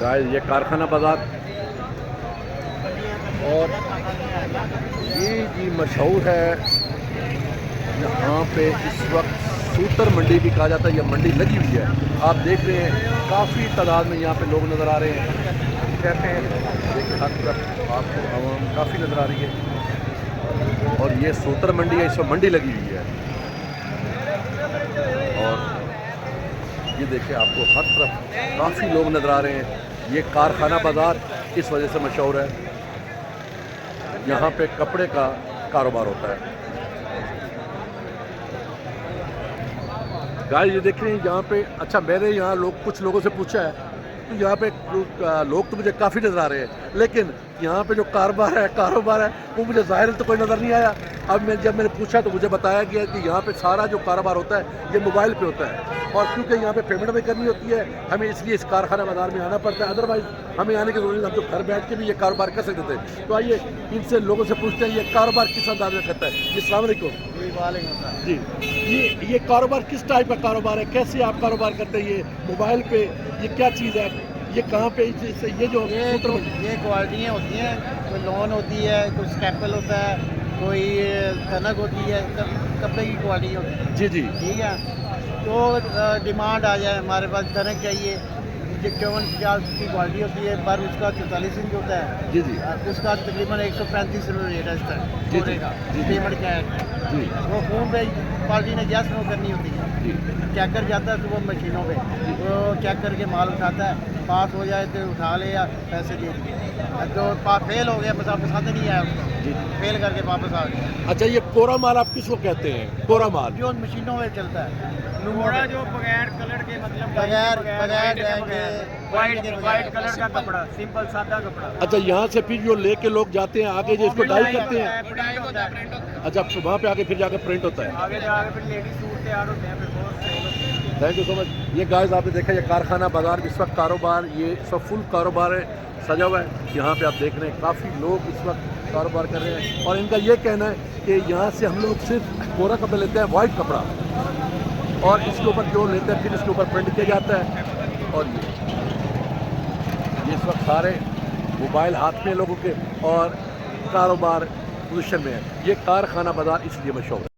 Guys ये कारखाना बाज़ार और ये जी मशहूर है। यहाँ पे इस वक्त सूतर मंडी भी कहा जाता है, यह मंडी लगी हुई है। आप देख रहे हैं काफ़ी तादाद में यहाँ पे लोग नज़र आ रहे हैं। कहते हैं देखिए हर तरफ आपको आवाम काफ़ी नज़र आ रही है और ये सूतर मंडी है, इस वक्त मंडी लगी हुई है। और ये देखिए आपको हर तरफ काफ़ी लोग नज़र आ रहे हैं। ये कारखाना बाज़ार इस वजह से मशहूर है, यहाँ पे कपड़े का कारोबार होता है। गाइस ये देख रहे हैं यहाँ पे, अच्छा मैंने यहाँ कुछ लोगों से पूछा है तो यहाँ पे लोग तो मुझे काफ़ी नज़र आ रहे हैं, लेकिन यहाँ पे जो कारोबार है वो मुझे ज़ाहिर तो कोई नज़र नहीं आया। अब जब मैंने पूछा तो मुझे बताया गया कि यहाँ पे सारा जो कारोबार होता है ये मोबाइल पे होता है, और क्योंकि यहाँ पे पेमेंट भी करनी होती है हमें, इसलिए इस कारखाना बाज़ार में आना पड़ता है। अदरवाइज़ हमें आने की ज़रूरत नहीं, हम तो घर बैठ के भी ये कारोबार कर सकते थे। तो आइए इनसे लोगों से पूछते हैं ये कारोबार किस अंदाज में करता है। जी अस्सलाम वालेकुम। जी ये कारोबार किस टाइप का कारोबार है, कैसे आप कारोबार करते हैं? ये मोबाइल पे ये क्या चीज़ है, ये कहाँ पे ये जो ये क्वालिटियाँ होती हैं, कोई लोन होती है, कोई स्टेपल होता है, कोई कनक होती है, कपड़े की क्वालिटी होती है। जी ठीक है, तो डिमांड आ जाए हमारे पास कनक चाहिए, 54-50 की क्वालिटी होती है, पर उसका 44 इंच होता है। जी उसका तकरीबन 135 रुपये रेट है इस तरह जी पेमेंट कैश। जी वो फोन पे क्वालिटी ने जस्ट वो करनी होती है। चेकर जाता है सुबह मशीनों पे, वो चेक करके माल उठाता है, पास हो जाए तो उठा ले या पैसे दे दिए। जो फेल हो गया मतलब पसंद नहीं आया उसको, फेल करके वापस आ गया। अच्छा ये कोरा माल आप किसको कहते हैं? कोरा माल जो मशीनों में चलता है, कोरा जो बगैर कलर के, मतलब बगैर वाइट कलर का कपड़ा, सिंपल सादा कपड़ा। अच्छा यहाँ से फिर जो लेके लोग जाते हैं आगे जो इसको डाई करते हैं, प्रिंट होता है। अच्छा वहाँ पे आगे फिर जाकर प्रिंट होता है। आगे जाके फिर लेडीज सूट तैयार होते हैं, फिर बहुत सही। Thank you so much. ये गाइस आपने देखा ये कारखाना बाज़ार इस वक्त कारोबार, ये सब फुल कारोबार है, सजा हुआ है। यहाँ पे आप देख रहे हैं काफ़ी लोग इस वक्त कारोबार कर रहे हैं, और इनका ये कहना है कि यहाँ से हम लोग सिर्फ कोरा कपड़ा लेते हैं, वाइट कपड़ा, और इसके ऊपर जो लेते हैं फिर इसके ऊपर प्रिंट किया जाता है। और ये इस वक्त सारे मोबाइल हाथ में लोगों के और कारोबार पोजीशन में है। ये कारखाना बाज़ार इसलिए मशहूर है।